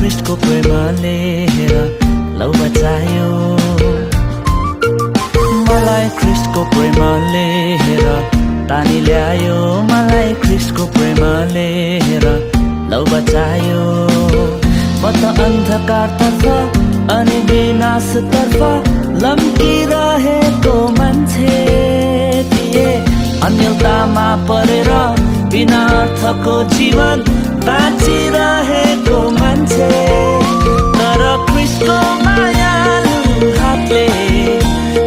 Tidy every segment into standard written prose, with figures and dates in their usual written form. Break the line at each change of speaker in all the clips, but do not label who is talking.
ख्रिस्टको प्रेमले हेर लौ बचायो मलाई ख्रिस्टको प्रेमले हेर तानी ल्यायो मलाई ख्रिस्टको प्रेमले हेर लौ बचायो म त अन्धकारतर्फ अनि विनाशतर्फ लम्किरहेको मान्छे थिए अन्यतामा परेर बिना अर्थको जीवन बाँचिरहेको मान्छे तर ख्रिस्टको मायालु हातले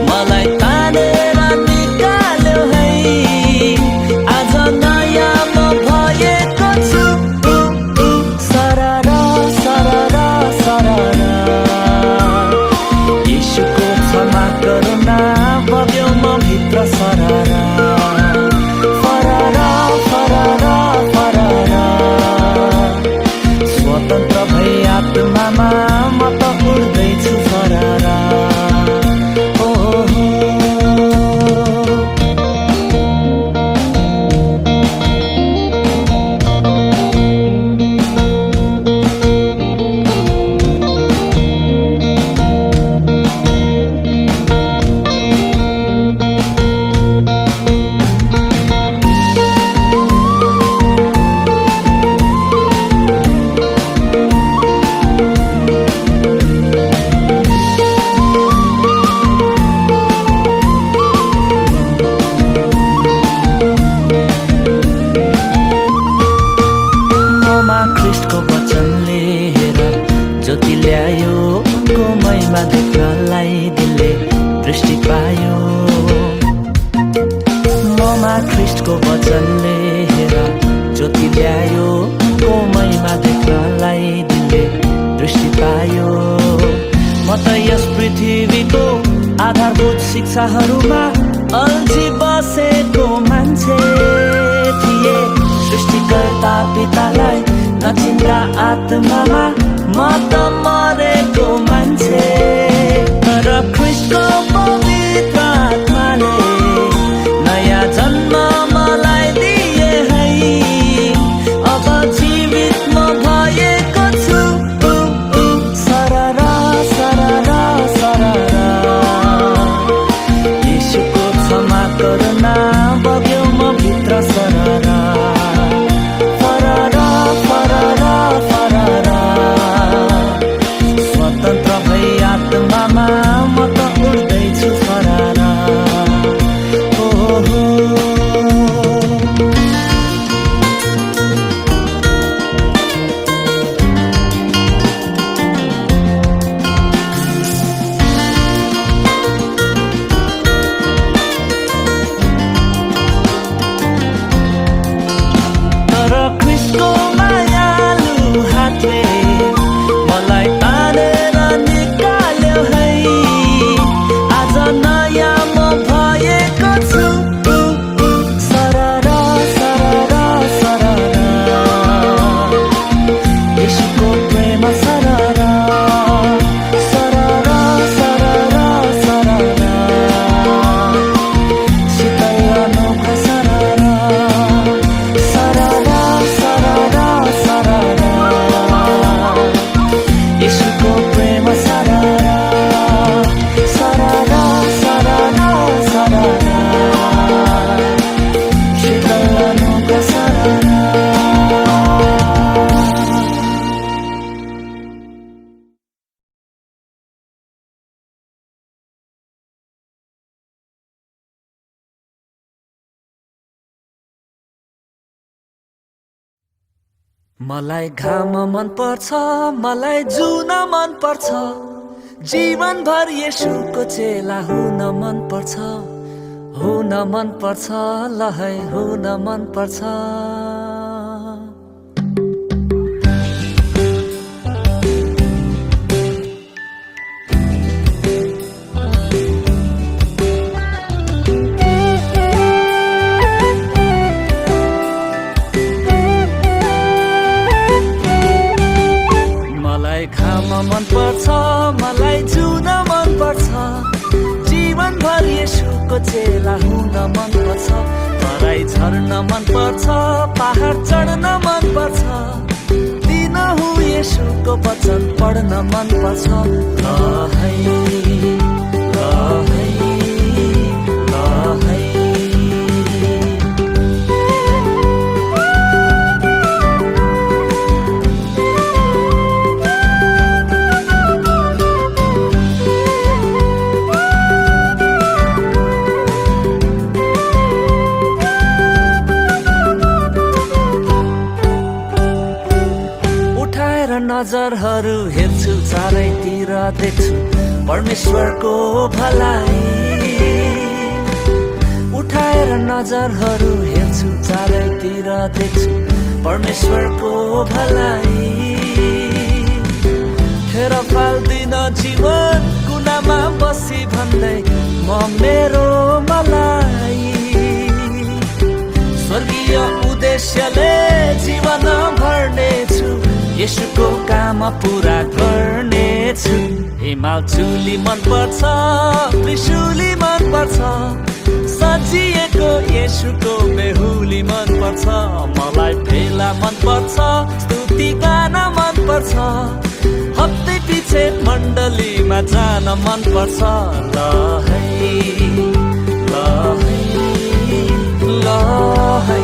मलाई तानेर निकाल्यो है आज नयाँ म भएको छु सरर सरर सरर यीशुको क्षमा करुणा बग्यो म भित्र सरर स्वतन्त्र भई आत्मामा म त उड्दैछु फरारा ख्रिस्टको वचनले हेर ज्योति ल्यायो उनको महिमा देख्नलाई दिलले दृष्टि पायो ममा ख्रिस्टको वचनले हेर ज्योति ल्यायो उनको महिमा देख्नलाई दिलले दृष्टि पायो म त यस पृथ्वीको आधारभूत शिक्षाहरूमा अल्झी बसेको मान्छे थिए सृष्टिकर्ता पितालाई नचिन्दा आत्मामा म त मरेको मान्छे तर ख्रिस्टको पवित्र आत्माले नयाँ जन्म मलाई दिए है अब जीवित म भएको छु सरर सरर सरर यीशुको क्षमा करुणा बग्यो म भित्र सरर स्वतन्त्र भई आत्मामा म त उड्दैछु फरारा तर ख्रिस्टको मायालु हातले मलाई तानेर निकाल्यो है आज नयाँ म भएको छु सरर सरर सरर यीशुको प्रेम सरर सरर सरर सरर शीतल अनोखा सरर सरर सरर सरर यीशुको प्रेम सरर सरर सरर सरर शीतल अनोखा सरर मलाई घाम मन पर्छ मलाई जुन मन पर्छ जीवनभर येशूको चेला हुन मन पर्छ ल है हुन मन पर्छ मलाई घाम मन पर्छ मलाई जुन मन पर्छ जीवनभर येशूको चेला हुन मन पर्छ तराई झर्न मन पर्छ पहाड चढ्न मन पर्छ दिन हुँ येशूको वचन पढ्न मन पर्छ। ल है नजरहरू हेर्छु चारैतिर देख्छु परमेश्वरको भलाई। उठाएर नजरहरू हेर्छु चारैतिर देख्छु परमेश्वरको भलाई। खेर फाल्दिन जीवन कुनामा बसी भन्दै म मेरो मलाई स्वर्गीय उद्देश्यले जीवन भर्नेछु, येशूको काम पूरा गर्नेछु। हिमाल चुली मन पर्छ, त्रिशूली मन पर्छ, सजिएको येशूको बेहुली मन पर्छ। मलाई भेला मन पर्छ, स्तुति गान मन पर्छ, हप्तै पछि मण्डलीमा जान मन पर्छ। ल है ल है ल है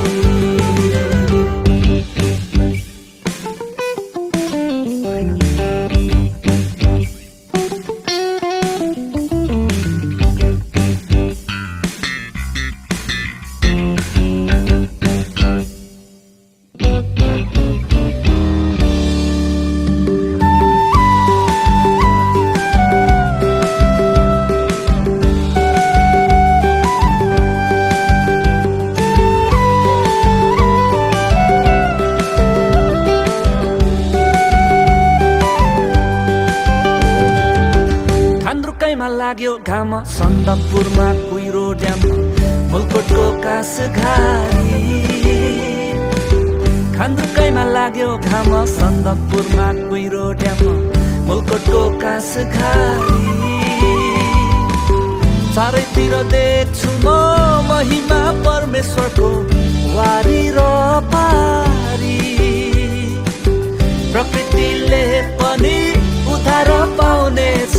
लाग्यो घाम सन्दकपुरमा कुहिरो ड्याम मुलकोटको कास घारी। खान्द्रुकैमा लाग्यो घाम सन्दकपुरमा कुहिरो ड्याम मुलकोटको कास घारी। चारैतिर देख्छु म महिमा परमेश्वरको वारी र पारी। प्रकृतिले पनि उद्धार पाउनेछ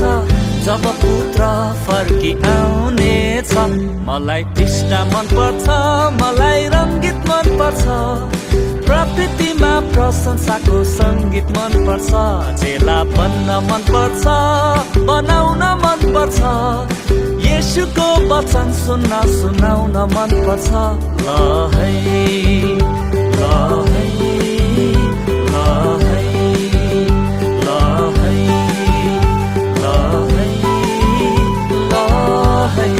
जब पुत्र फर्की आउनेछ। मलाई टिस्टा मन पर्छ, मलाई रङ्गीत मन पर्छ, प्रकृतिमा प्रशंसाको सङ्गीत मन पर्छ। चेला बन्न मन पर्छ, बनाउन मन पर्छ, येशूको वचन सुनाउन मन पर्छ। ल है ल है ल है ल है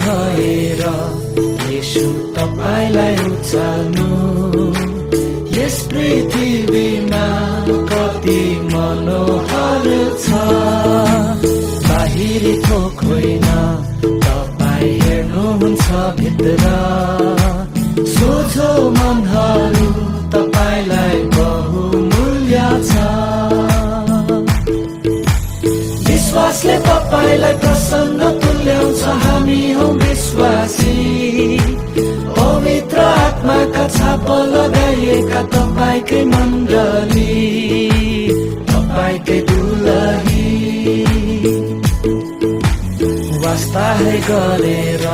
भएर येशू तपाईलाई उचाल्नु। यस पृथ्वीमा कति मनोहर छ, बाहिरी थोक होइन तपाई हेर्नुहुन्छ भित्र। सोझो मनहरू तपाईलाई बहुमूल्य छ, विश्वासले तपाईलाई प्रसन्न तुल्याउँछ। हामी हौ विश्वासी, पवित्र आत्माका छाप लगाइएका तपाईँकै मण्डली, तपाईँकै दुलही। वास्ता है गरेर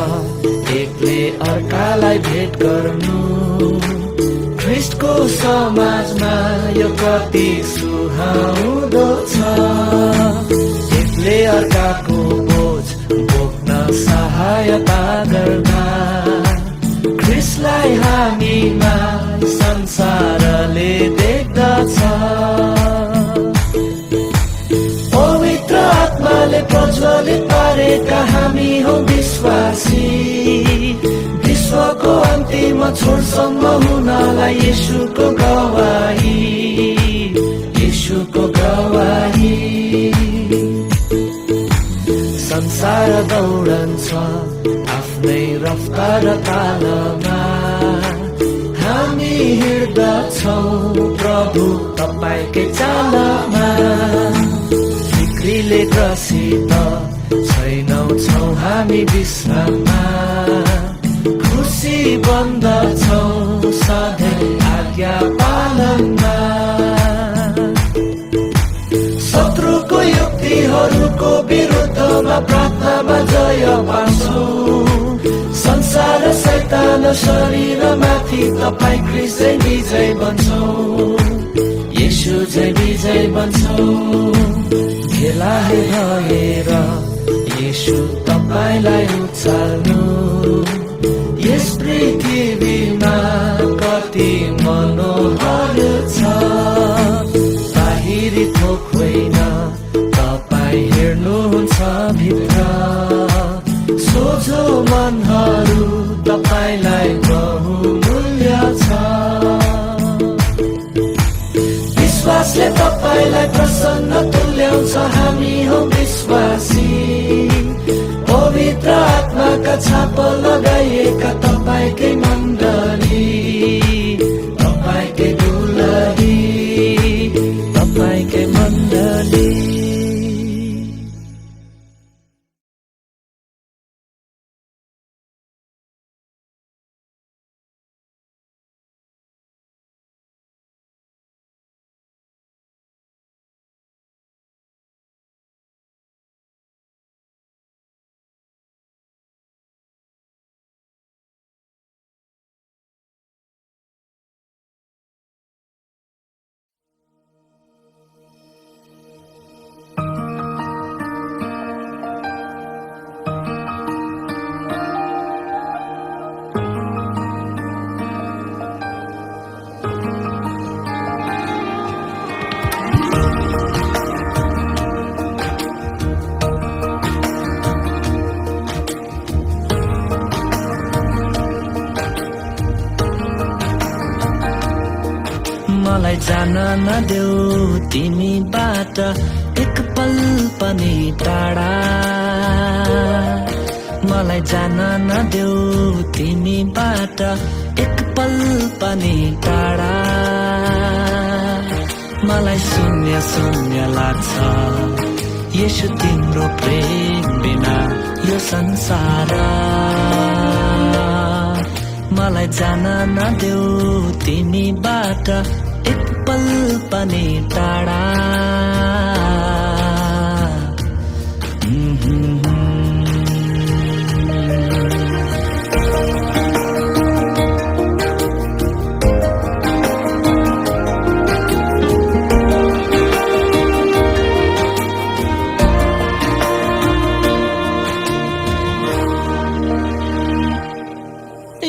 एकले अर्कालाई भेट गर्नु, ख्रिस्टको समाजमा यो कति सुहाउँदो छ। एकले अर्काको बोझ बोक्न सहायता गर्न, ख्रिस्टलाई हामीमा संसारले देख्दछ। पवित्र आत्माले प्रज्वलित पारेका हामी हौ विश्वासी, विश्वको अन्तिम छोरसम्म हुनलाई येशूको गवाही, येशूको गवाही। संसार दौडन्छ आफ्नै रफ्तार तालमा, हामी हिँड्दछौँ प्रभु तपाईकै चालमा। बिक्रीले ग्रसित छैनौँ छौँ हामी विश्राममा, खुसी बन्दछौँ सधैँ आज्ञा पालनमा। शत्रुको युक्तिहरूको विरुद्धमा प्रार्थनामा जय पाउँछौँ। संसार शैतान शरीरमाथि तपाईँ ख्रीष्टै विजय बन्छौँ, येशू जय विजय बन्छौँ। भेलाहे भएर येशू तपाईलाई उचाल्नु, यस पृथ्वीमा कति मनोहर छ। बाहिरी थोक होइन तपाईँ हेर्नुहुन्छ भित्र, सोझो मनहरू तपाईलाई बहुमूल्य छ। विश्वासले तपाईलाई प्रसन्न तुल्याउँछ, हामी हौ विश्वासी। पवित्र आत्माका छाप लगाइएका तपाईकै मण्डली, तपाईकै दुलही, तपाईकै मण्डली। मलाई जान नदेऊ तिमीबाट एक पल पनि टाढा, मलाई जान नदेऊ तिमीबाट एक पल पनि टाढा। मलाई शून्य शून्य लाग्छ येशू तिम्रो प्रेम बिना यो संसार। मलाई जान नदेऊ तिमीबाट एक पल पनि टाढा।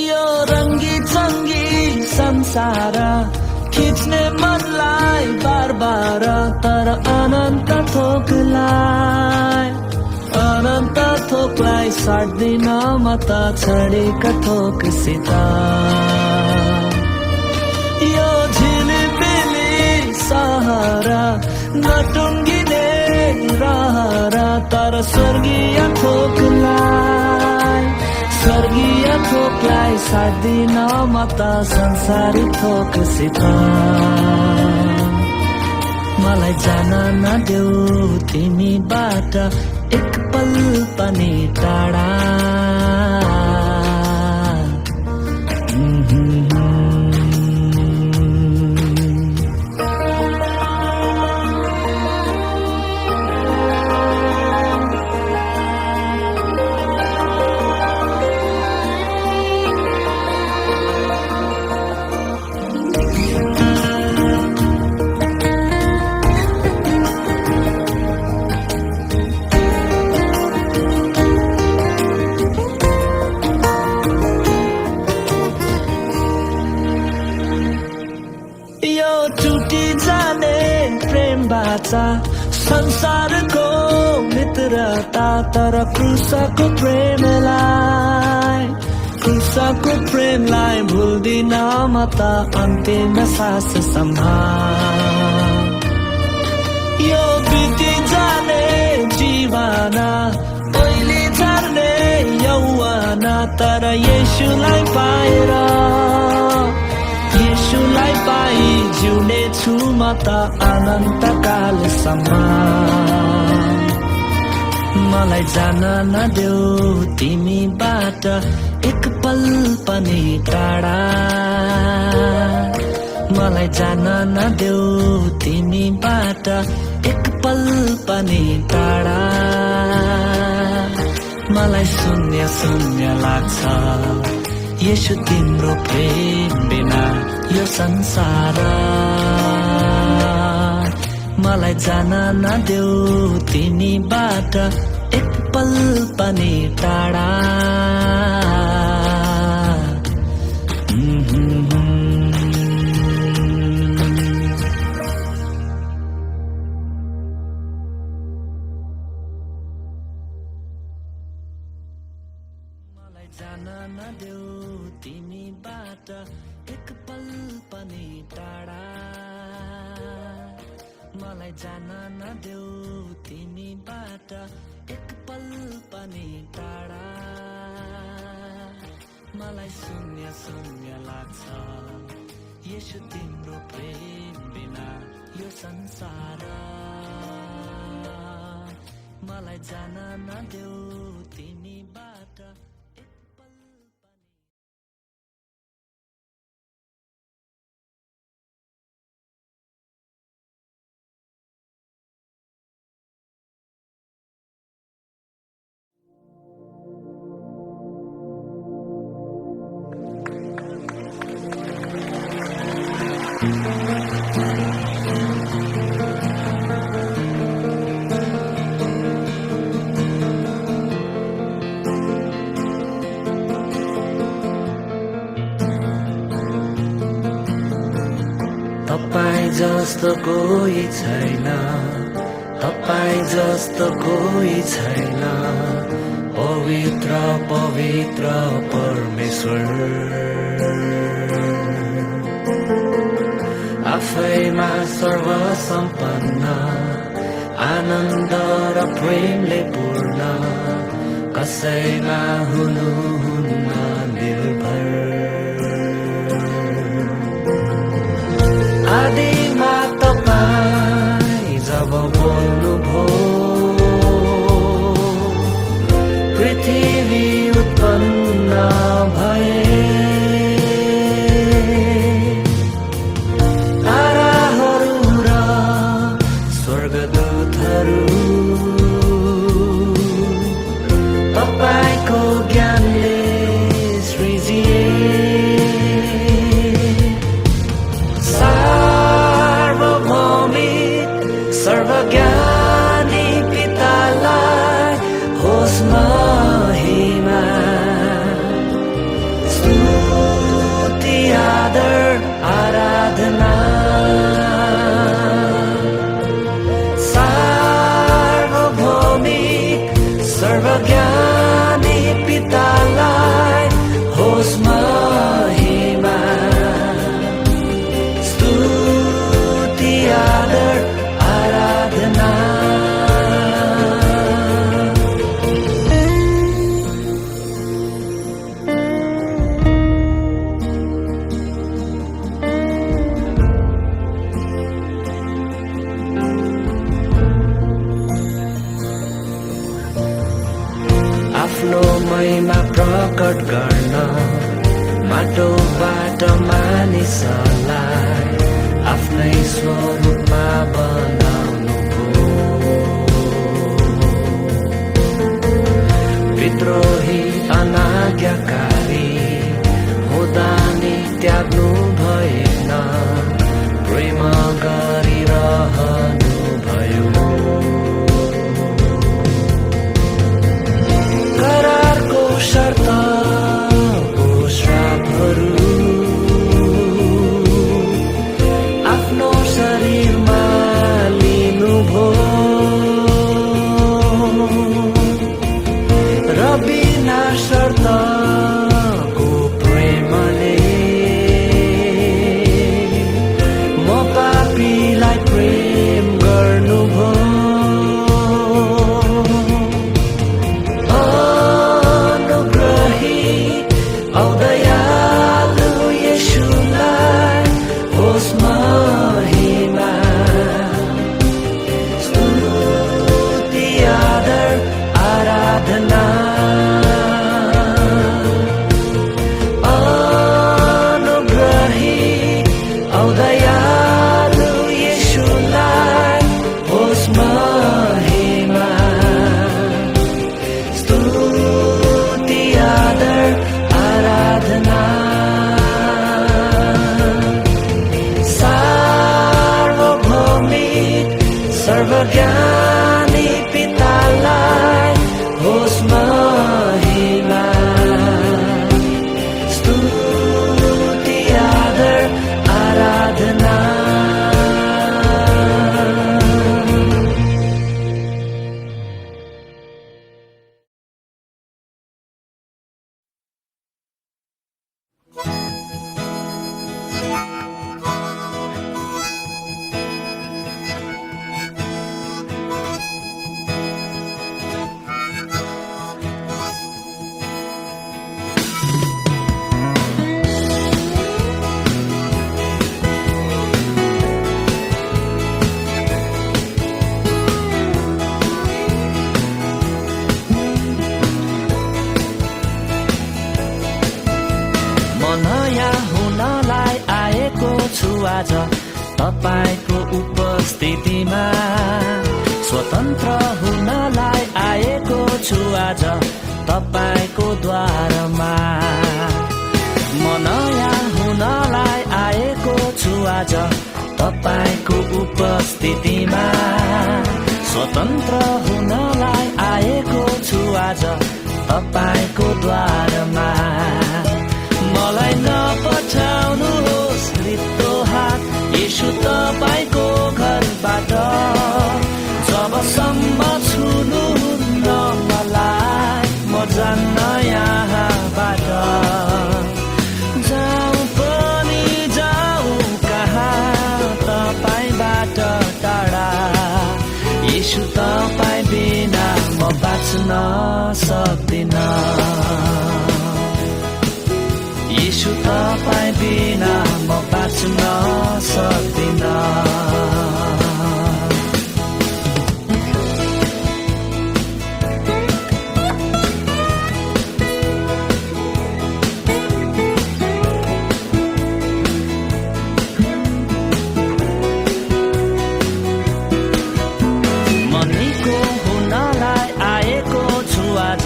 यो रङ्गी चङ्गी संसार खिच्ने मनलाई बार बार, तर अनन्त थोकलाई साट्दिन म त छडेका थोकसित। यो झिलिमिली सहर नटुङ्गिने रहर, तर स्वर्गीय थोकलाई साट्दिन म त संसारी थोकसित। मलाई जान नदेऊ तिमीबाट एक पल पनि टाढा। संसारको मित्रता, तर क्रुसको प्रेमलाई किस्साको प्रेमलाई भुल्दिन म त अन्तिम साससम्म यो बिति जाने जीवन पहिले झर्ने यौवन तर येशूलाई पाएर येशूलाई पाइ जिउने छु म त अनन्तकालसम्म मलाई जान नदेऊ तिमीबाट एक पल पनि टाढा मलाई जान नदेऊ तिमीबाट एक पल पनि टाढा मलाई शून्य शून्य लाग्छ येशू तिम्रो प्रेम बिना यो संसार मलाई जान नदेऊ तिमीबाट एक पल पनि टाढा मलाई जान नदेऊ तिमीबाट एक पल पनि टाढा मलाई जान नदेऊ तिमीबाट एक पल पनि टाढा मलाई शून्य शून्य लाग्छ येशू तिम्रो प्रेम बिना यो संसार मलाई जान नदेऊ तिमीबाट एक पल पनि तपाईं जस्तो कोही छैन तपाईं जस्तो कोही छैन पवित्र पवित्र परमेश्वर आफैमा सर्वसम्पन्न आनन्द र प्रेमले पूर्ण कसैमा हुनुहुन्न निर्भर आदिमा तपाईं जब बोल्नुभयो पृथ्वी उत्पन्न भए ताराहरू र स्वर्गदूतहरू तपाईको ज्ञानले सृजिए सर्वज्ञानी पितालाई होस् महिमा स्तुति आदर आराधना सार्वभौमिक सर्वज्ञानी पितालाई होस् महिमा स्तुति आदर आफ्नो महिमा प्रकट गर्न माटोबाट मानिसलाई आफ्नै स्वरूपमा बनाउनुभयो विद्रोही अनाज्ञाकारी हुँदा नि त्याग्नु भएन प्रेम गरिरहनु भयो करारको शर्तको श्रापहरू आफ्नो शरीरमा लिनुभयो र बिना शर्तको आज तपाईको उपस्थितिमा स्वतन्त्र हुनलाई आएको छु आज तपाईको द्वारमा म नयाँ हुनलाई आएको छु आज तपाईको उपस्थितिमा स्वतन्त्र हुनलाई आएको छु आज तपाईको द्वारमा मलाई नपठाउनुहोस् रित्तो हात येशू तपाईको घरबाट जबसम्म छुनुहुन्न मलाई म जान्न यहाँबाट जाउँ पनि जाउँ कहाँ तपाईबाट टाढा येशू तपाईँ बिना म बाँच्न सक्दिन येशू तपाईँ बिना म बाँच्न सक्दिन मनीको हुनलाई आएको छु आज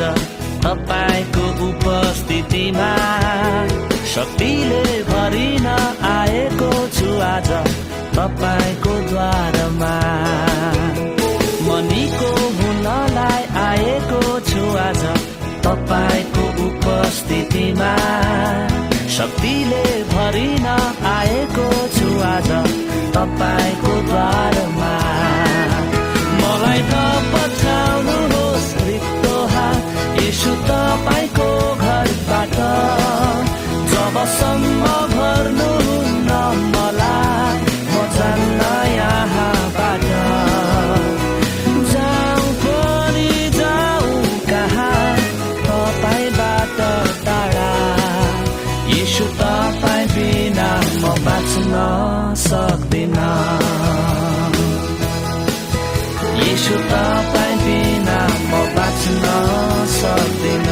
तपाईको उपस्थितिमा शक्तिले भरिन आएको छु आज तपाईको द्वारमा मनीको हुनलाई आएको छु आज तपाईको उपस्थितिमा शक्तिले भरिन आएको छु आज तपाईको द्वारमा मलाई नपठाउनुहोस् रित्तो हात येशू तपाईको घरबाट जबसम्म भर्नुहुन्न मलाई म जान्न यहाँबाट जाउँ पनि जाउँ कहाँ तपाईबाट टाढा येशू तपाईँ बिना म बाँच्न सक्दिन येशू तपाईँ बिना म बाँच्न सक्दिन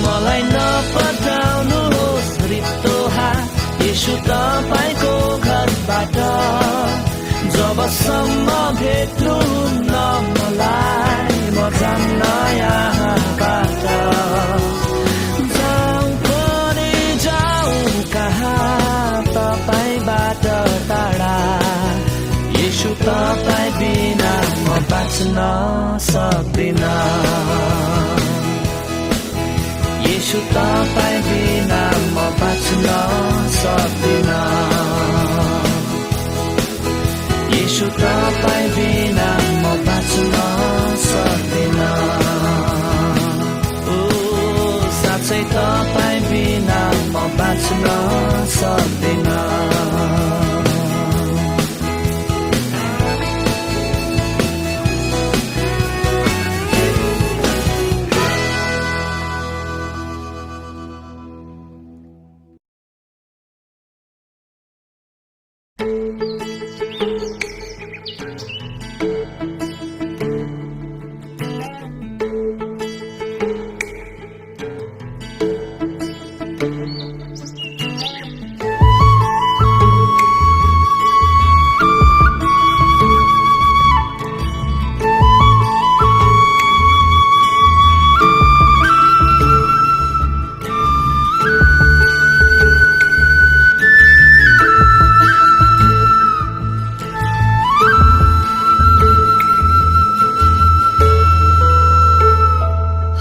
मलाई नपठाउनुहोस् रित्तो हात येशू तपाईको घरबाट जबसम्म भेट्नुहुन्न मलाई म जान्न यहाँबाट जाउँ पनि जाउँ कहाँ तपाईबाट टाढा येशू तपाईँ बिना म बाँच्न सक्दिन येशू तपाईँ बिना म बाँच्न सक्दिन येशू तपाईँ बिना म बाँच्न सक्दिन ओ साँच्चै तपाईँ बिना म बाँच्न सक्दिन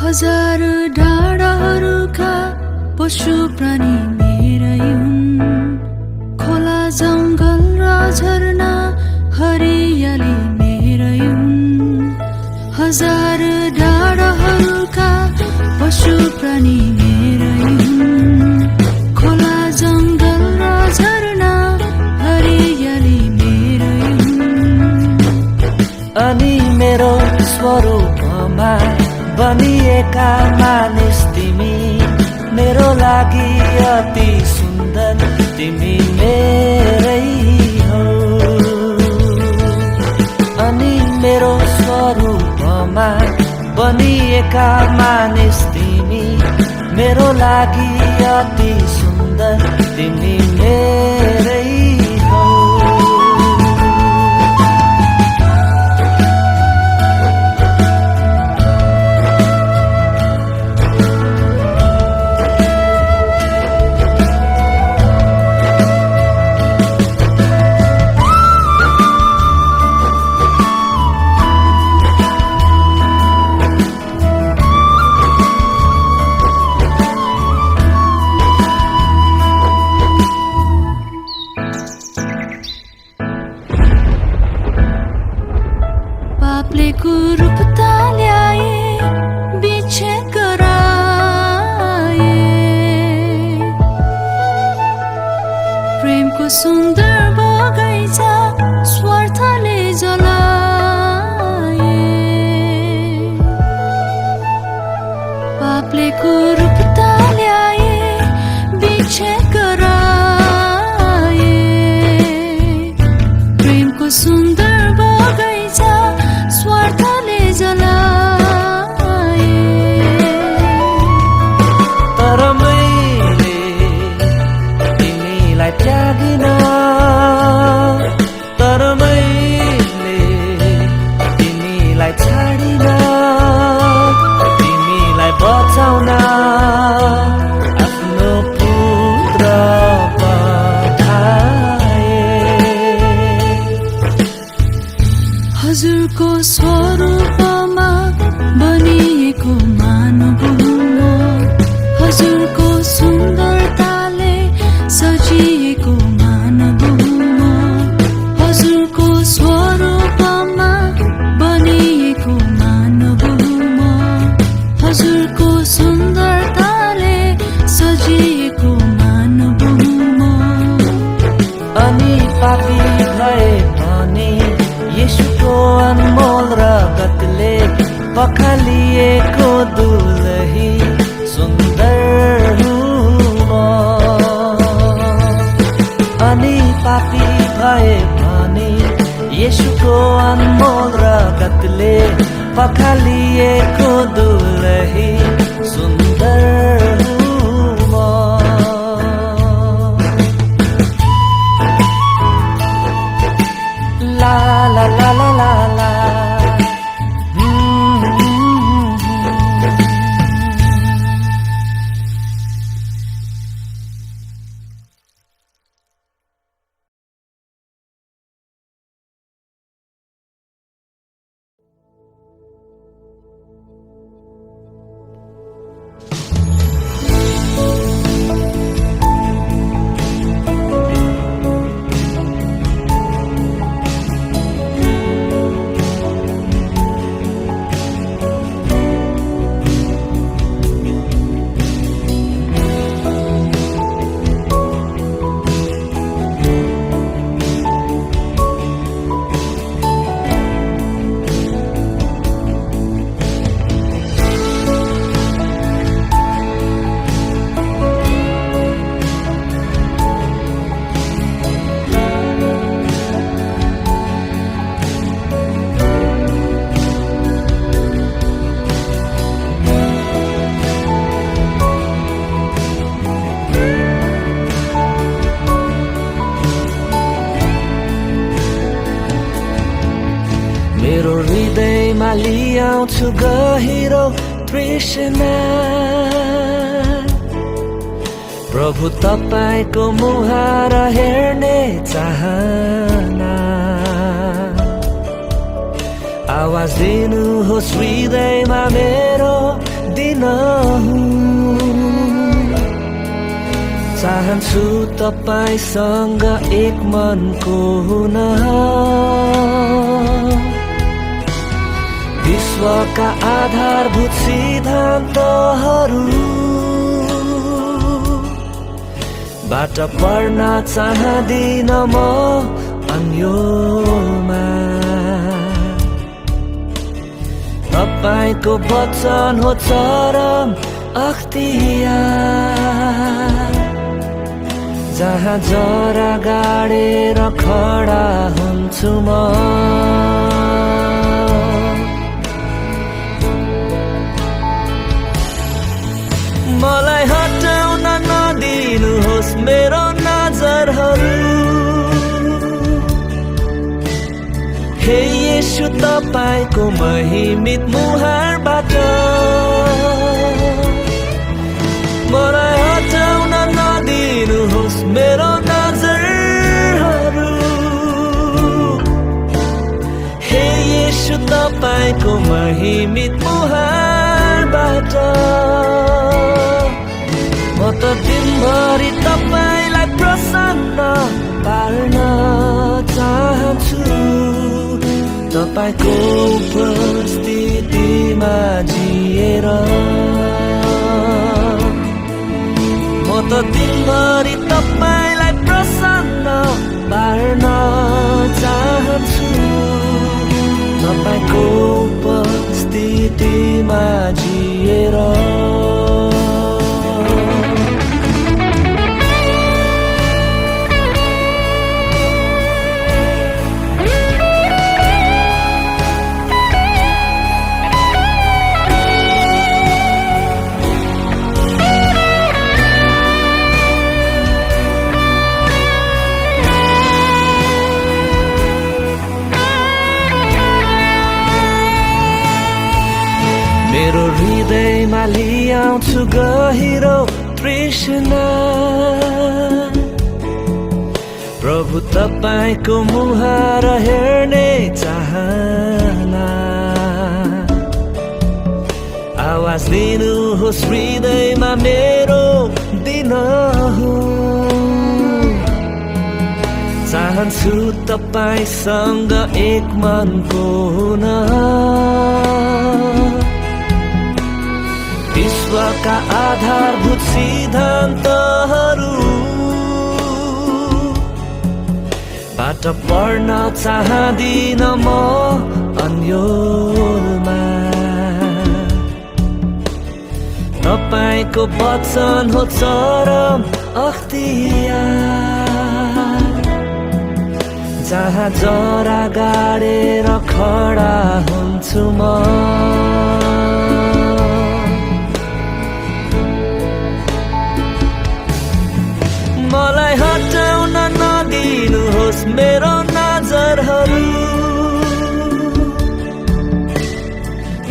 हजार डाँडाहरूका पशु प्राणी मेरै हुन् खोला जङ्गल र झरना हरियाली मेरै हुन् हजार डाँडाहरूका पशु प्राणी मेरै हुन् खोला जङ्गल र झरना हरियाली मेरै हुन्
अनि मेरो स्वरूपमा बनिएका मानिस तिमी मेरो लागि अति सुन्दर तिमी मेरै हौ अनि मेरो स्वरूपमा बनिएका मानिस तिमी मेरो लागि अति सुन्दर तिमी मेरै हौ
पापले कुरूपता ल्याए विच्छेद गराए प्रेमको सुन्दर बगैँचा स्वार्थले जलाए पापले कुरूपता ल्याए विच्छेद गराए प्रेमको सुन्दर बगैँचा स्वार्थले जलाए
तर मैले तिमीलाई त्यागिन तर मैले तिमीलाई छाडिन तिमीलाई बचाउन आफ्नो पुत्र पठाए
हजुरको स्वरूपमा बनिएको मानव हुँ म हजुरको सुन्दरताले सजिएको मानव हुँ म हजुरको स्वरूपमा बनिएको मानव हुँ म हजुरको सुन्दरताले सजिएको मानव हुँ म
अनि पापी भए पनि येशूको अनमोल रगतले पखालिएको दुलही सुन्दर हुँ म अनि पापी भए पनि येशूको अनमोल रगतले पखालिएको दुलही सुन्दर हुँ म La la la la la la. मेरो हृदयमा लियाउँछु गहिरो तृष्णा प्रभु तपाईको मुहार हेर्ने चाहना आवाज दिनुहोस् हृदयमा मेरो दिनहुँ चाहन्छु तपाईसँग एक मनको हुन विश्वका आधारभूत सिद्धान्तहरू बाट पढ्न चाहदिन म अन्योलमा तपाईको वचन हो चरम अख्तियार जहाँ जरा गाडेर खडा हुन्छु म मलाई हटाउन नदिनुहोस् मेरो नजरहरू हे येशू तपाईको महिमित मुहारबाट मलाई हटाउन नदिनुहोस् मेरो नजरहरू हे येशू तपाईको महिमित मुहारबाट म त दिनभरि तपाईलाई प्रसन्न पार्न चाहन्छु तपाईको उपस्थितिमा जिएर म त दिनभरि तपाईलाई प्रसन्न पार्न चाहन्छु तपाईको उपस्थितिमा जिएर मेरो हृदयमा लियाउँछु गहिरो तृष्णा प्रभु तपाईको मुहार हेर्ने चाहना आवाज दिनुहोस् हृदयमा मेरो दिनहुँ चाहन्छु तपाईसँग एक मनको हुन विश्वका आधारभूत सिद्धान्तहरू बाट पढ्न चाहदिन म अन्योलमा तपाईको वचन हो चरम अख्तियार जहाँ जरा गाडेर खडा हुन्छु म मलाई हटाउन नदिनुहोस् मेरो नजरहरू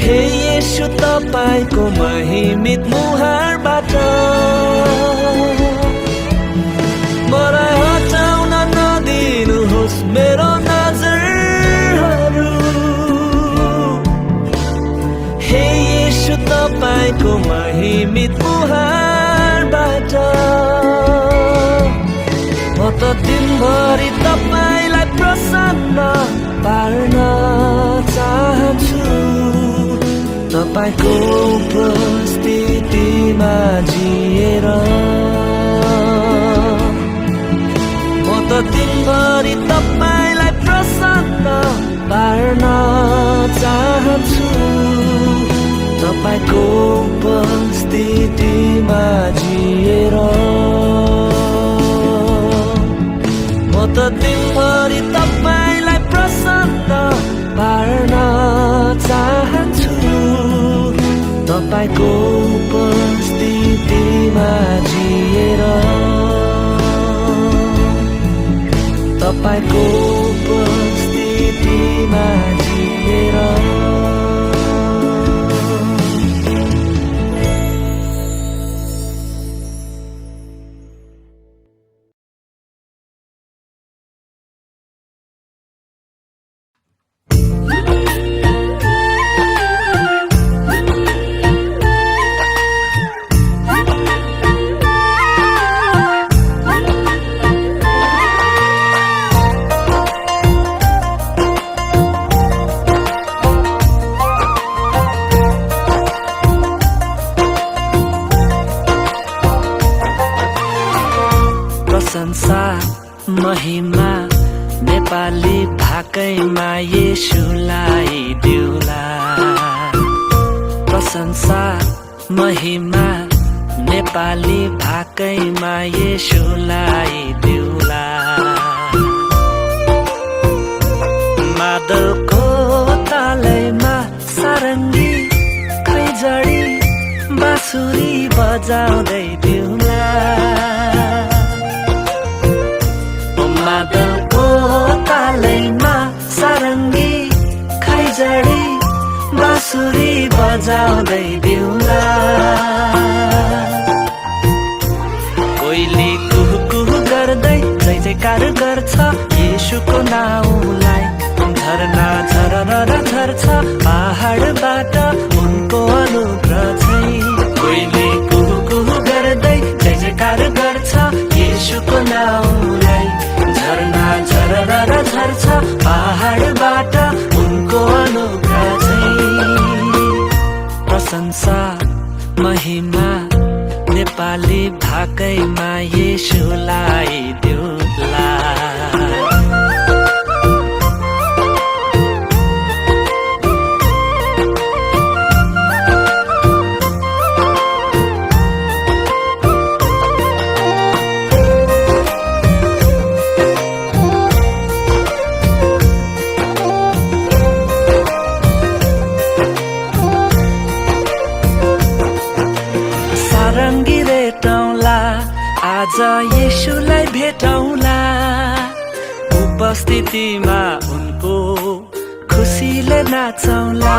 हे येशू तपाईको महिमित मुहारबाट मलाई हटाउन नदिनुहोस् मेरो नजरहरू हे येशू तपाईको महिमित मुहारबाट म त दिनभरि तपाईलाई प्रसन्न पार्न चाहन्छु तपाईको उपस्थितिमा जिएर म त दिनभरि तपाईलाई प्रसन्न पार्न चाहन्छु तपाईको उपस्थितिमा जिएर म त दिनभरि तपाईलाई प्रसन्न पार्न चाहन्छु तपाईको उपस्थितिमा जिएर तपाईको उपस्थितिमा जिएर येशूलाई दिउला प्रशंसा महिमा नेपाली भाकैमा येशूलाई दिउला मादलको तालैमा सारङ्गी खैजडी बाँसुरी बजाउँदै दिउला मादलको तालैमा सारङ्गी खैजडी बाँसुरी बजाउँदै दिउला कोइली कुहु कुहु गर्दै जय जयकार गर्छ येशूको नाउँलाई झरना झरर झर्छ पहाडबाट उनको अनुग्रह चाहिँ कोइली कुहु कुहु गर्दै जय जयकार गर्छ येशूको नाउँलाई झरना झरर झर्छ पहाडबाट उनको अनुग्रह चाहिँ प्रशंसा महिमा नेपाली भाकैमा येशूलाई दिउला सारङ्गी रेटौँला आज येशूलाई भेटौँला उपस्थितिमा उनको खुसीले नाचौँला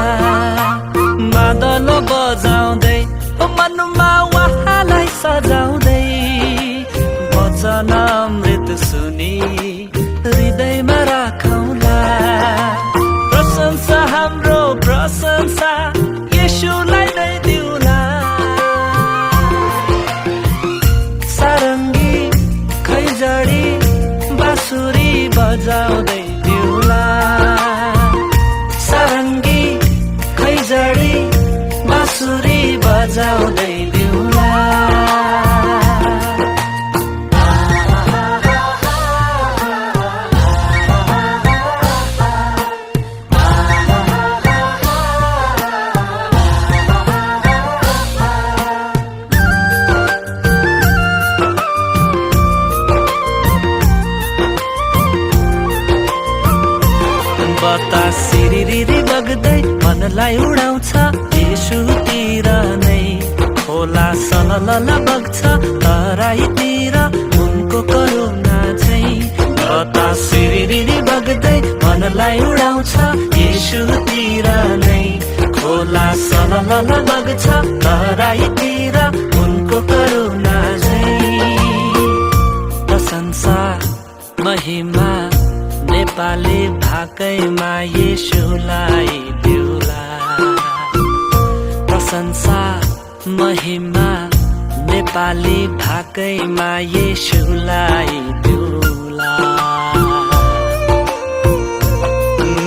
मादल बजाउँदै मनमा उहाँलाई सजाउँदै वचन अमृत सुनि हृदयमा राखौँला प्रशंसा हाम्रो प्रशंसा येशूलाई नै दिउला सारङ्गी खैजडी बाँसुरी बजाउँदै दिउला सारङ्गी खैजडी बाँसुरी बजाउँदै दिउला बतास सिरिरी बग्दै मनलाई उडाउँछ येशूतिर नै खोला सलल बग्छ तराईतिर उनको करुणा चाहिँ बतास सिरिरी बग्दै मनलाई उडाउँछ येशूतिर नै खोला सलल बग्छ तराईतिर उनको करुणा चाहिँ प्रशंसा महिमा नेपाली भाकैमा येशूलाई दिउला प्रशंसा महिमा नेपाली भाकैमा येशूलाई दिउला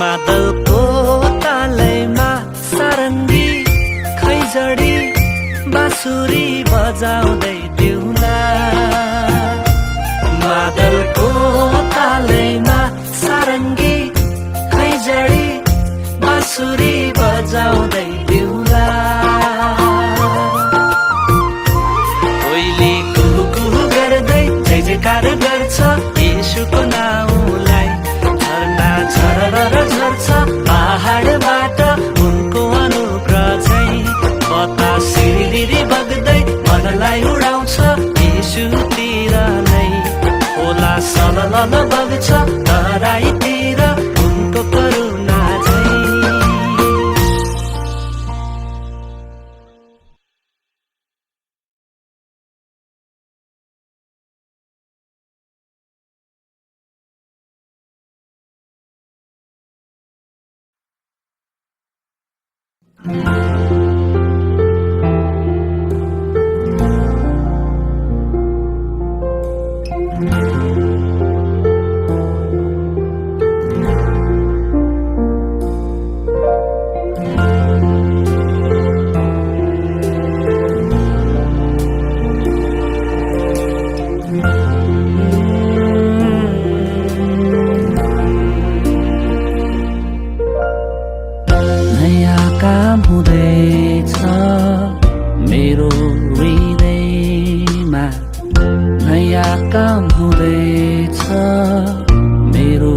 मादलको तालैमा सारङ्गी खैजडी बाँसुरी बजाउँदै दिउला मादलको तालैमा सारङ्गी खैजडी बाँसुरी बजाउँदै दिउला कोइली कुहु कुहु गर्दै जय जयकार गर्छ येशूको नाउँलाई झरना झरर झर्छ पहाडबाट उनको अनुग्रह चाहिँ बतास सिरिरी बग्दै मनलाई उडाउँछ येशूतिर नै खोला सलल बग्छ तराईतिर उनको करुणा चाहिँ नयाँ काम हुँदैछ मेरो हृदयमा नयाँ काम हुँदैछ मेरो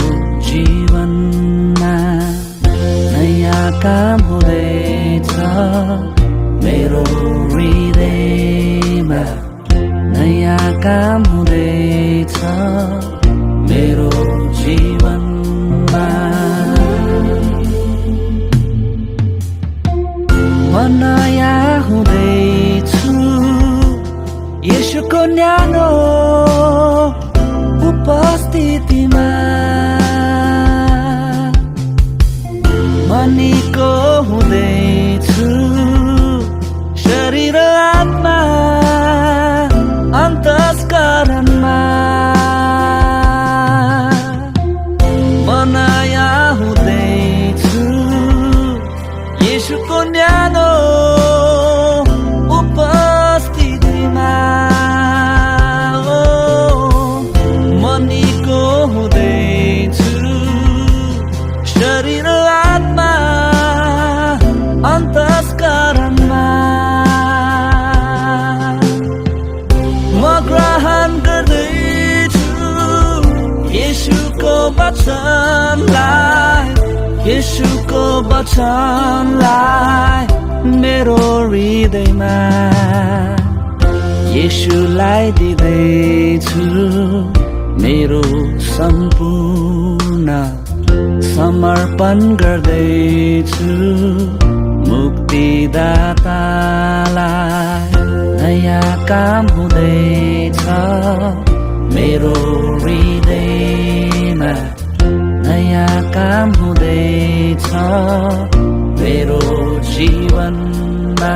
जीवनमा नयाँ काम हुँदैछ मेरो हृदयमा नयाँ काम हुँदैछ मेरो जीवनमा म नयाँ हुँदैछु येशूको न्यानो उपस्थितिमा म निको हुँदैछु शरीर र आत्मा अन्तस्करणमा म नयाँ हुँदैछु येशूको न्यानो उपस्थितिमा म निको हुँदैछु शरीर र आत्मा अन्तस्करणमा म ग्रहण गर्दैछु येशूको वचनलाई मेरो हृदयमा येशूलाई दिँदैछु मेरो सम्पूर्ण समर्पण गर्दैछु मुक्तिदातालाई नयाँ काम हुँदैछ मेरो हृदयमा नयाँ काम हुँदैछ मेरो जीवनमा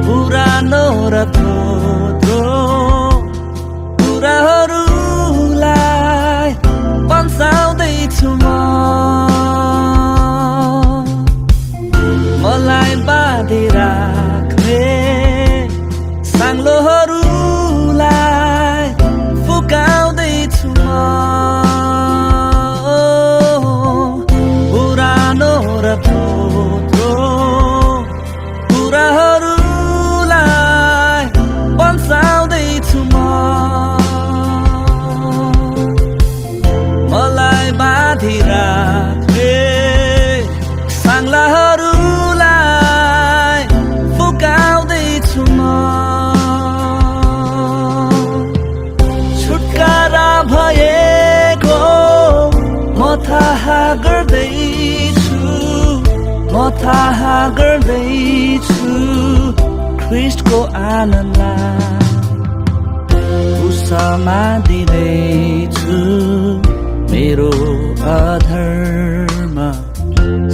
पुरानो र थोत्रो कुराहरूलाई पन्साउँदैछु मलाई बाँधि राख्ने साङ्लोहरूलाई फुकाउँदैछु पुरानो र थोत्रो कुराहरू पन्साउँदैछु मलाई बाँधि राख्ने साङ्लाहरूलाई फुकाउँदैछु छुटकारा भएको म थाहा गर्दैछु ख्रिस्टको आनन्दलाई उसमा दिँदैछु मेरो अधर्म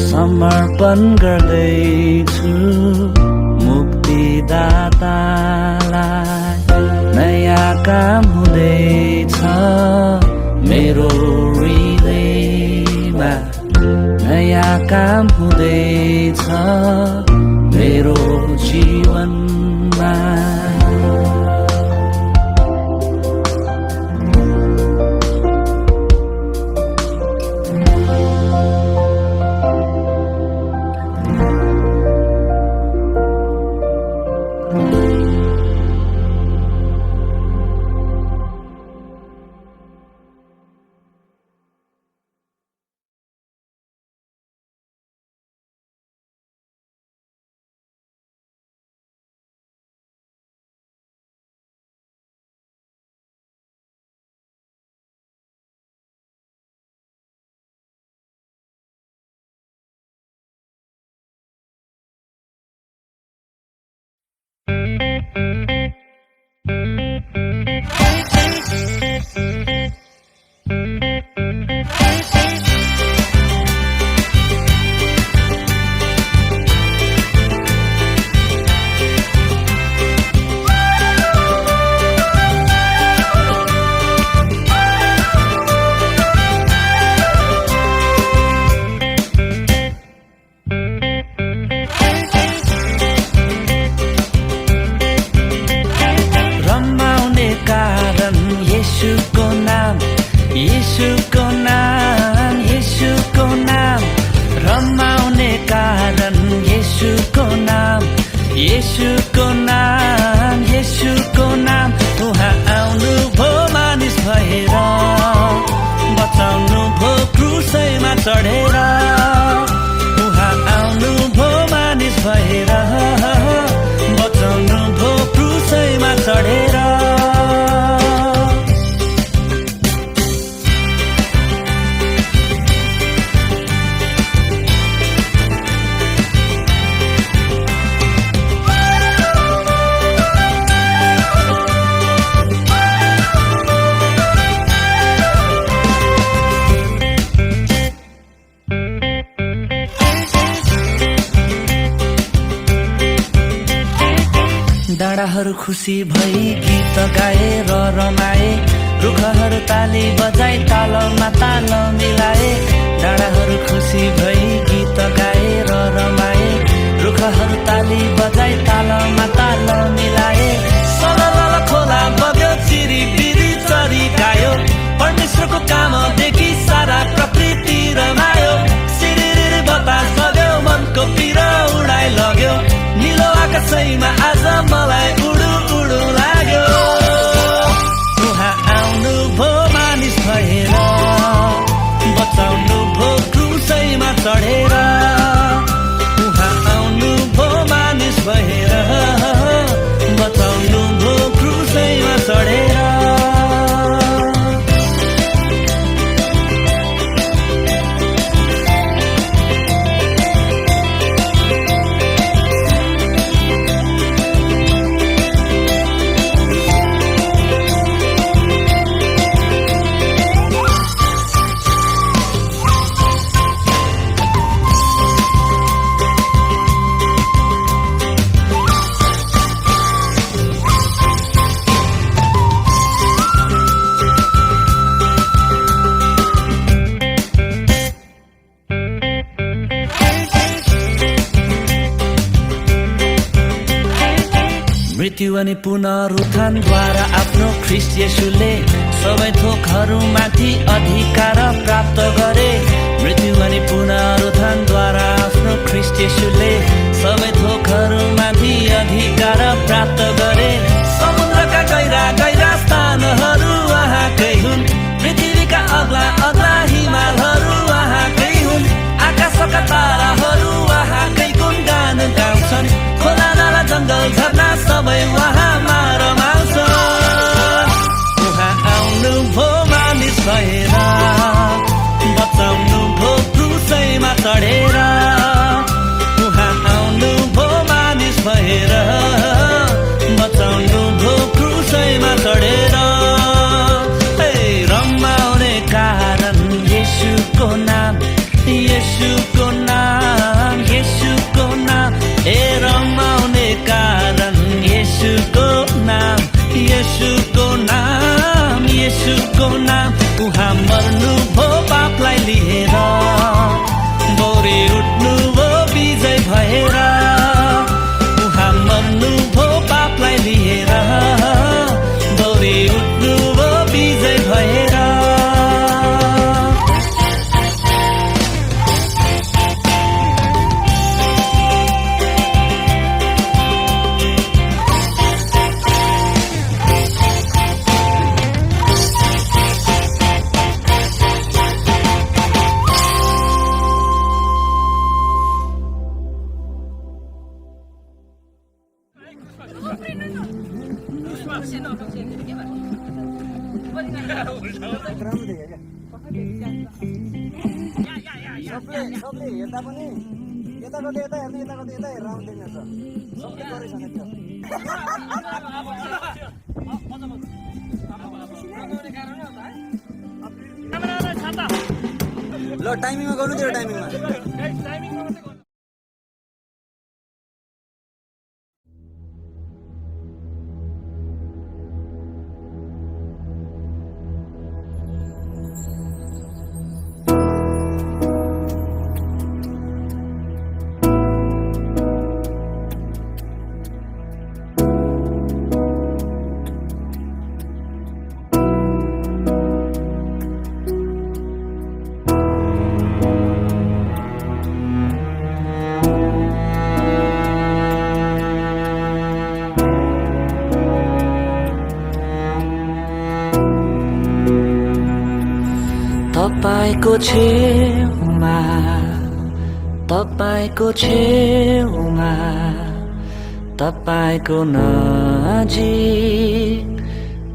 समर्पण गर्दैछु मुक्तिदातालाई नयाँ काम हुँदैछ मेरो हृदयमा नयाँ काम हुँदैछ मेरो जीवनमा चढेर उहाँ आउनुभयो मानिस भएर बचाउनुभयो क्रुसैमा चढेर डाँडाहरू खुसी भई गीत गाए र रमाए रुखहरू ताली बजाई तालमा ताल मिलाए डाँडाहरू खुसी भई गीत गाए र रमाए रुखहरू ताली बजाई तालमा ताल मिलाए सलल खोला बग्यो चिरी बिरी चरी गायो परमेश्वरको काम देखि सारा प्रकृति रमायो सिरिरी बतास बग्यो मनको पिरो उडाइ लग्यो निलो आकाशैमा आज मलाई उडु उडु लाग्यो उहाँ आउनुभयो मानिस भएर बचाउनुभयो क्रुसैमा चढेर उहाँ आउनुभयो मानिस भएर बचाउनुभयो क्रुसैमा चढेर मृत्यु अनि पुनरुत्थानद्वारा आफ्नो ख्रीष्ट येशूले सबै थोकहरूमाथि अधिकार प्राप्त गरे मृत्यु अनि पुनरुत्थानद्वारा आफ्नो ख्रीष्ट येशूले सबै थोकहरूमाथि अधिकार प्राप्त गरे समुद्रका गहिरा गहिरा स्थानहरू उहाँकै हुन् पृथ्वीका अग्ला अग्ला हिमालहरू उहाँकै हुन् आकाशका ताराहरू उहाँकै गुणगान गाउँछन् खोला नाला जङ्गल झरना सबै उहाँमा रमाउँछन् उहाँ आउनुभयो मानिस भएर बचाउनुभयो क्रुसैमा चढेर उहाँ आउनुभयो मानिस भएर बचाउनुभयो क्रुसैमा चढेर रमाउने कारण येशूको नाम येशूको नाम येशूको नाम रमाउने कारण येशूको नाम येशूको नाम येशूको नाम उहाँ मर्नुभयो पापलाई लिएर बौरी उठ्नुभयो विजय भएर उहाँ मर्नुभयो पापलाई लिएर बौरी उठ्नुभयो विजय भएर
सबले हेर्दा पनि यताको यता हेर्ने यताको यता हेरेर आउँदैन रहेछ सबले गरिसकेको थियो ल टाइमिङमा गर्नु त्यो टाइमिङमा
तपाईँको छेउमा छेउमा तपाईको छेउमा तपाईको नजिक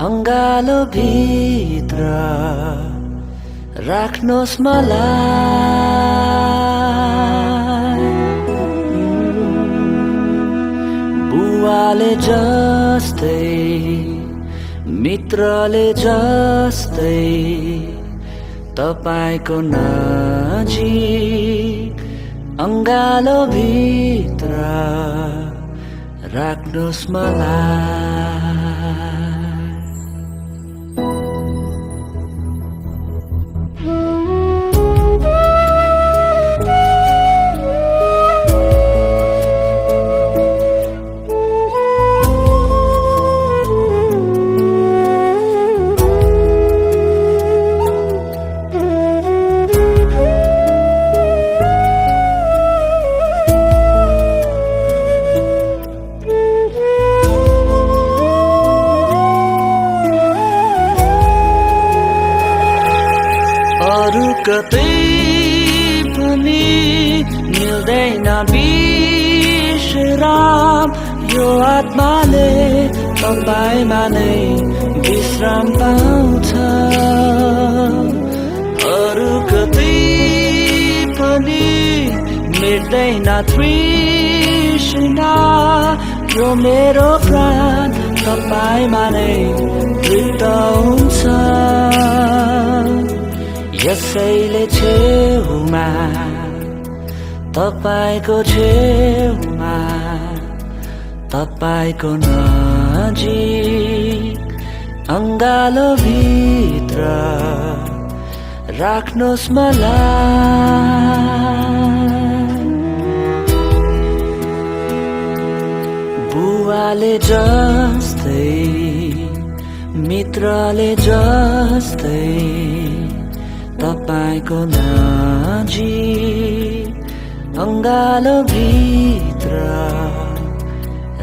अङ्गालो भित्र राख्नुहोस् मलाई बुवाले जस्तै मित्रले जस्तै तपाईको नजिक अङ्गालो भित्र राख्नुहोस् मलाई अरू कतै पनि मिल्दैन विश्राम यो आत्माले तपाईमा नै विश्राम पाउँछ अरू कतै पनि मिल्दैन तृष्णा यो मेरो प्राण तपाईमा नै तृप्त हुन्छ यसैले छेउमा तपाईको छेउमा तपाईको नजिक अङ्गालो भित्र राख्नुहोस् मलाई बुवाले जस्तै मित्रले जस्तै तपाईको नजिक अङ्गालो भित्र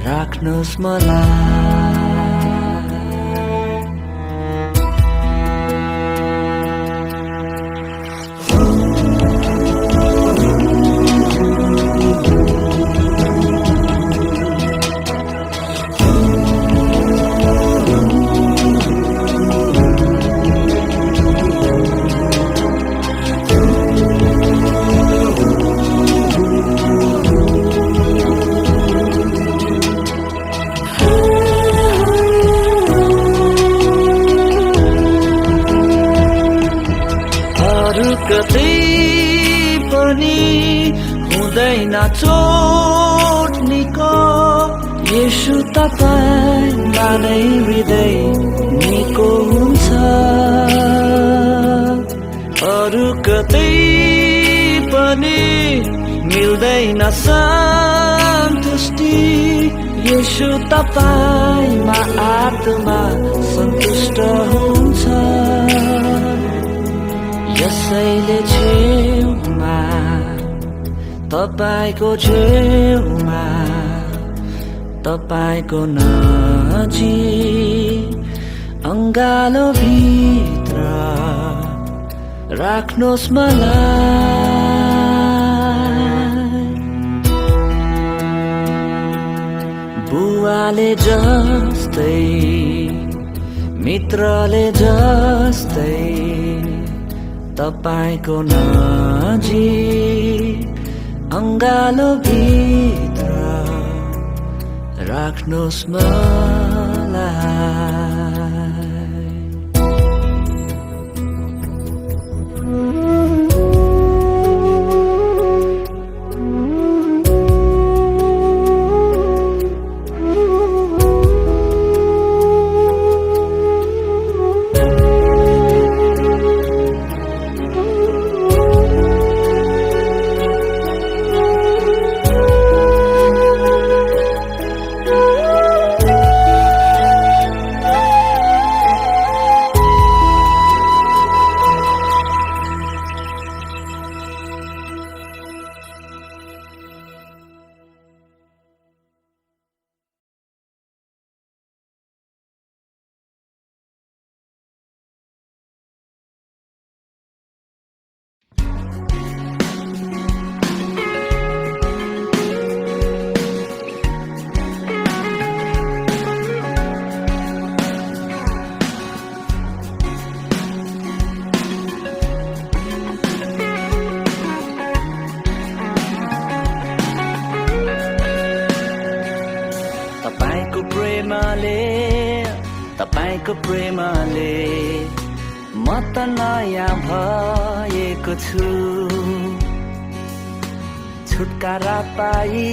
राख्नुहोस् मलाई कतै पनि हुँदैन चोट निको येशू तपाईमा नै हृदय निको हुन्छ अरू कतै पनि मिल्दैन सन्तुष्टि येशू तपाईमा आत्मा सन्तुष्ट हुन्छ यसैले छेउमा तपाईको छेउमा तपाईको नजिक अङ्गालो भित्र राख्नुहोस् मलाई बुवाले जस्तै मित्रले जस्तै तपाईको नजिक अङ्गालो भित्र राख्नुहोस् मलाई तपाईँको प्रेमले म त नयाँ भएको छु छुटकारा पाई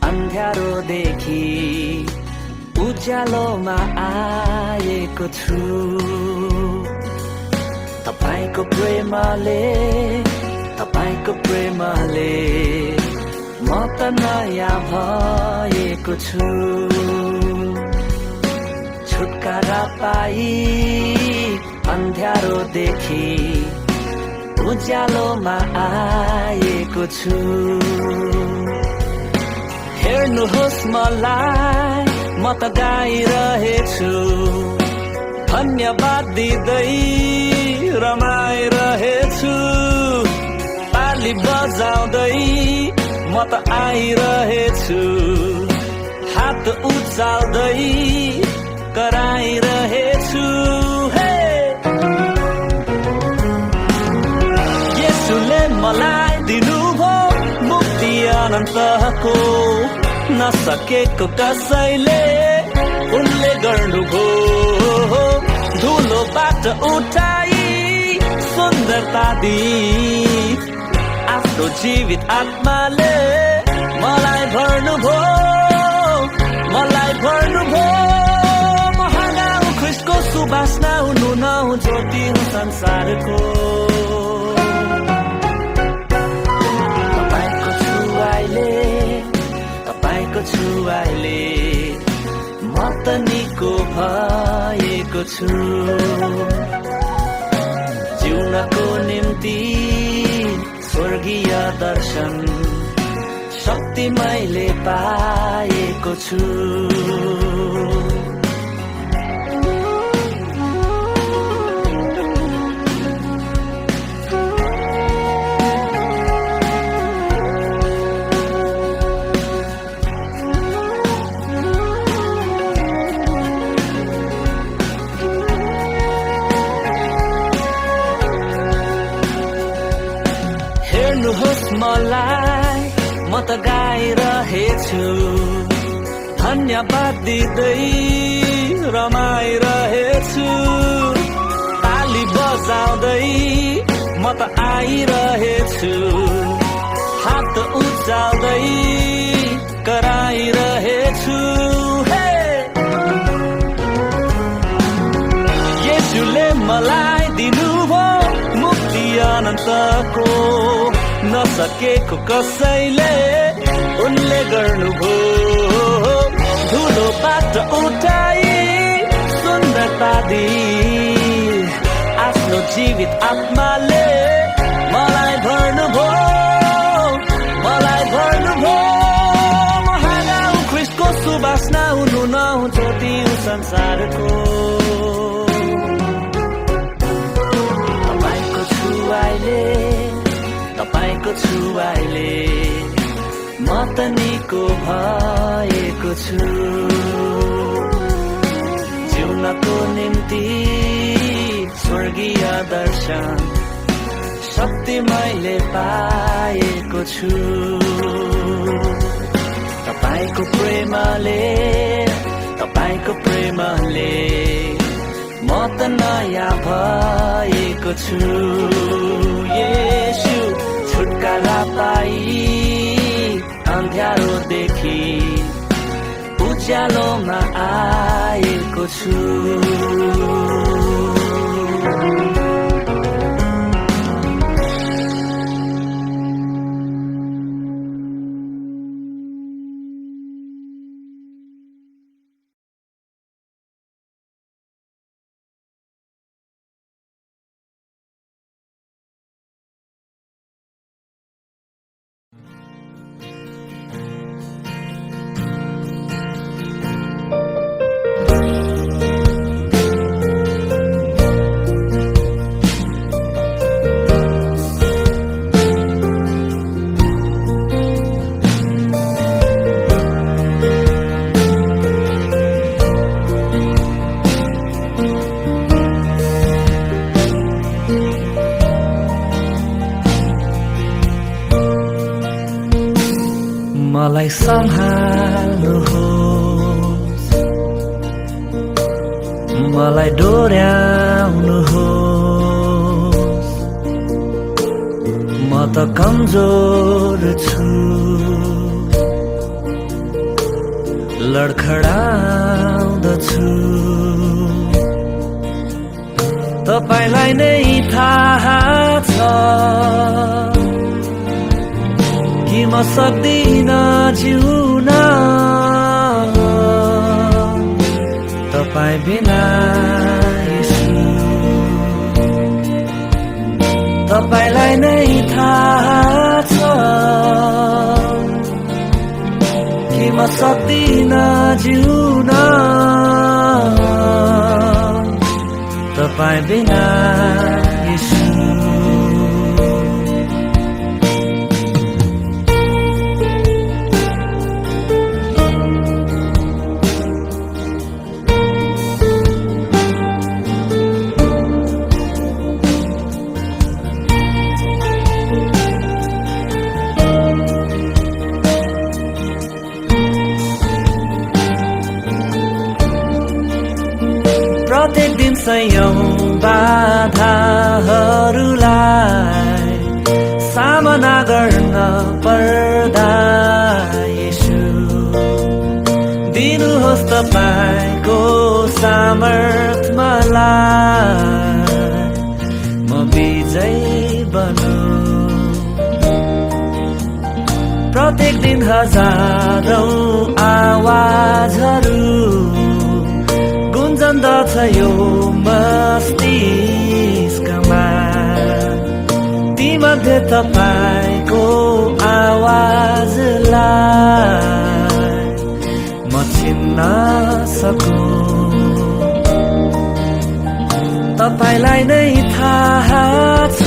अन्ध्यारोदेखि उज्यालोमा आएको छु तपाईँको प्रेमले म त नयाँ भएको छु छुटकारा पाई अन्ध्यारोदेखि उज्यालोमा आएको छु हेर्नुहोस् मलाई म त गाइरहेछु धन्यवाद दिँदै रमाइरहेछु ताली बजाउँदै म त आइरहेछु हात उचाल्दै कराइरहेछु येशूले मलाई दिनुभयो मुक्ति अनन्तको नसकेको कसैले उनले गर्नुभयो धुलोबाट उठाई सुन्दरता दिई आफ्नो जीवित आत्माले मलाई भर्नुभयो महागाउँ ख्रिस्टको सुबासना हुनु नहुँ ज्योति हो संसारको तपाईँको छुवाइले म त निको भएको छु जिउनको निम्ति स्वर्गीय दर्शन शक्ति मैले पाएको छु हेर्नुहोस् मलाई म त गाइरहेछु धन्यवाद दिँदै रमाइरहेछु ताली बजाउँदै म त आइरहेछु हात उचाल्दै कराइरहेछु येशूले मलाई दिनुभयो मुक्ति अनन्तको नसकेको कसैले उनले गर्नुभयो धुलोबाट उठाई सुन्दरता दिई आफ्नो जीवित आत्माले मलाई भर्नुभयो महागाउँ ख्रिस्टको सुबासना हुनु नहुँ ज्योति संसारको तपाईँको छुवाइले म त निको भएको छु जिउनको निम्ति स्वर्गीय दर्शन शक्ति मैले पाएको छु तपाईँको प्रेमले म त नयाँ भएको छु येशू छुटकारा पाई अन्ध्यारोदेखि उज्यालोमा आएको छु मलाई सम्हाल्नुहोस् मलाई डोर्याउनु हो म त कमजोर छु लडखडाउँदछु तपाईलाई नै थाहा छ कि म सक्दिन जिउन तपाईँ बिना यसु तपाईलाई नै थाहा छ कि म सक्दिन जिउन तपाईँ बिना यसु प्रत्येक दिन सयौं बाधाहरूलाई सामना गर्न पर्दा येशू दिनुहोस् तपाईको सामर्थ मलाई म विजयी बनौं प्रत्येक दिन हजारौं आवाजहरू गुन्जन्दछ यो मस्तिष्कमा तीमध्ये तपाईको आवाजलाई म चिन्न सकौं तपाईलाई नै थाहा छ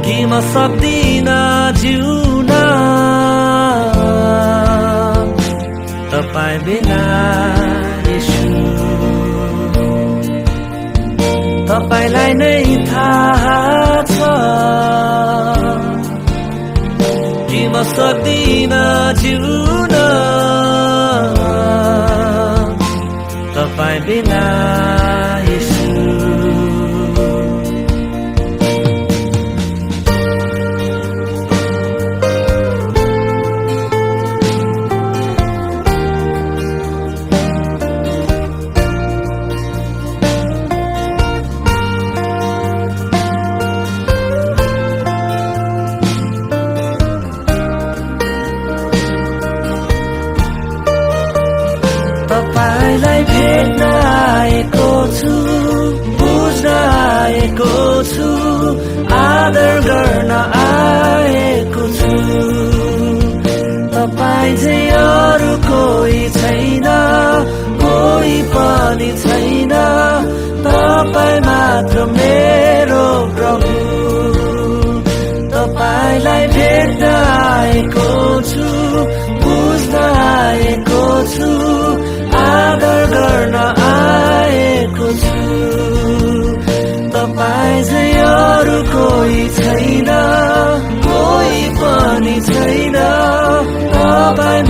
कि म सक्दिन जिउन तपाईँ बिना येशू तपाईलाई नै थाहा छ कि म सक्दिन जिउन तपाईँ बिना येशू तपाईलाई भेट्न आएको छु बुझ्न आएको छु आदर गर्न आएको छु तपाईँ चाहिँ अरू कोही छैन कोही पनि छैन तपाईँ मात्र मेरो प्रभु तपाईलाई भेट्न आएको छु बुझ्न आएको छु आदर गर्न आएको छु तपाईँ चाहिँ अरू कोही छैन कोही पनि छैन तपाईँ